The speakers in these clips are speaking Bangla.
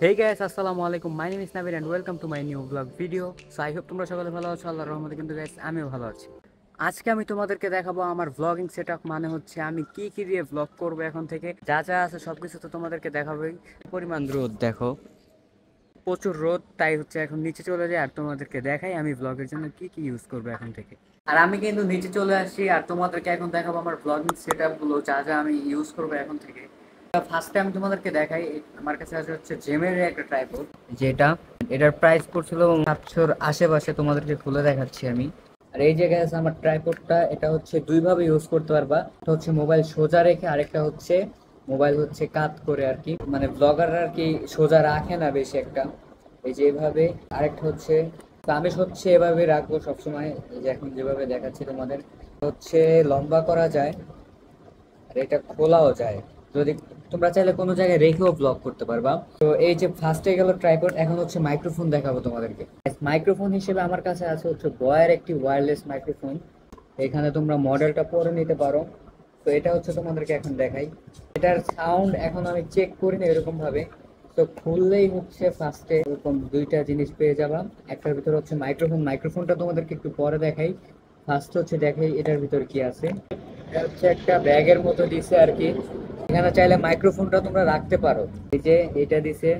হেই গাইস, আসসালামু আলাইকুম। My name is Nabir and welcome to my new blog video. So I hope তোমরা সকলে ভালো আছো, আল্লাহর রহমতে। কিন্তু গাইস, আমিও ভালো আছি। আজকে আমি তোমাদেরকে দেখাবো আমার ভ্লগিং সেটআপ, মানে হচ্ছে আমি কি কি দিয়ে ভ্লগ করব এখন থেকে। যা যা আছে সবকিছু তো তোমাদেরকে দেখাবোই। পরিমাণ রোদ দেখো, প্রচুর রোদ, তাই হচ্ছে এখন নিচে চলে যাই আর তোমাদেরকে দেখাই আমি ভ্লগের জন্য কি কি ইউজ করবো এখন থেকে। আর আমি কিন্তু নিচে চলে আসছি আর তোমাদেরকে এখন দেখাবো আমার ভ্লগিং সেটআপ গুলো, যা যা আমি ইউজ করবো এখন থেকে। ফার্স্টে আমি তোমাদেরকে দেখাই, আমার কাছে আছে হচ্ছে জেমের একটা ট্রাইপড, যেটা এটার প্রাইস পড়ছিল 700-র আশেপাশে। তোমাদেরকে খুলে দেখাচ্ছি আমি। আর এই জায়গায় আছে আমার ট্রাইপডটা, এটা হচ্ছে দুই ভাবে ইউজ করতে পারবা। একটা হচ্ছে মোবাইল সোজা রেখে, আরেকটা হচ্ছে মোবাইল হচ্ছে কাত করে আর কি, মানে ব্লগাররা আর কি সোজা রাখে না বেশি একটা, এই যে এভাবে। আরেকটা হচ্ছে, তো আমি হচ্ছে এভাবে রাখবো সবসময়, এই যে এখন যেভাবে দেখাচ্ছি তোমাদের। হচ্ছে লম্বা করা যায় আর এটা খোলাও যায়, যদি তোমরা চাইলে কোনো জায়গায় রেখেও ব্লগ করতে পারবা। তো এই যে ফার্স্টে গেল ট্রাইপড, এখন হচ্ছে মাইক্রোফোন দেখাবো তোমাদেরকে। মাইক্রোফোন হিসেবে আমার কাছে আছে হচ্ছে বয়ের একটি ওয়্যারলেস মাইক্রোফোন। এখানে তোমরা মডেলটা পরে নিতে পারো। তো এটা হচ্ছে তোমাদেরকে এখন দেখাই। এটার সাউন্ড এখন আমি চেক করি না এরকম ভাবে। তো খুললেই হচ্ছে ফার্স্টে এরকম দুইটা জিনিস পেয়ে যাবা। একটার ভিতর হচ্ছে মাইক্রোফোন, মাইক্রোফোনটা তোমাদেরকে একটু পরে দেখাই। ফার্স্ট হচ্ছে দেখাই এটার ভিতর কি আছে। এটা হচ্ছে একটা ব্যাগের মতো দিছে আর কি। এখানে চাইলে মাইক্রোফোনটা তোমরা রাখতে পারো। এই যে এটা দিছে,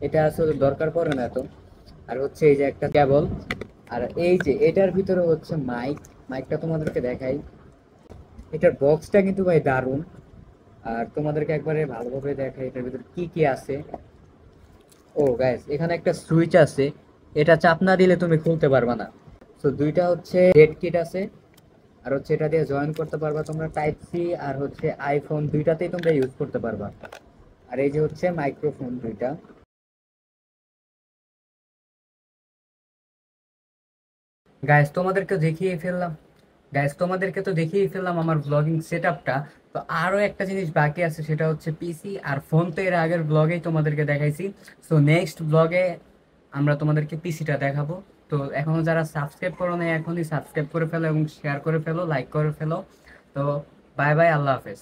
এটা আসলে দরকার পড়ে না তো। আর হচ্ছে এই যে একটা কেবল। আর এই যে এটার ভিতরে হচ্ছে মাইক, মাইকটা তোমাদেরকে দেখাই। এটার বক্সটা কিন্তু ভাই দারুণ। আর তোমাদেরকে একবারে ভালোভাবে দেখাই এটার ভিতরে কি কি আছে। ও গাইস, এখানে একটা সুইচ আছে, এটা চাপ না দিলে তুমি খুলতে পারবা না। তো দুইটা হচ্ছে ডেড কিট আছে। আর হচ্ছে এটা দিয়ে জয়েন করতে পারবা তোমরা টাইপ সি, আর হচ্ছে আইফোন দুইটাতেই তোমরা ইউজ করতে পারবা। আর এই যে হচ্ছে মাইক্রোফোন দুইটা। গাইস তোমাদেরকে দেখিয়ে ফেললাম গাইস তোমাদেরকে তো দেখিয়ে ফেললাম আমার ব্লগিং সেটআপটা। তো আরো একটা জিনিস বাকি আছে, সেটা হচ্ছে পিসি আর ফোন। তো এর আগের ব্লগেই তোমাদেরকে দেখাইছি। সো নেক্সট ব্লগে আমরা তোমাদেরকে পিসিটা দেখাবো। তো এখনো যারা সাবস্ক্রাইব করো না, এখনই সাবস্ক্রাইব করে ফেলো এবং শেয়ার করে ফেলো, লাইক করে ফেলো। তো বাই বাই, আল্লাহ হাফেজ।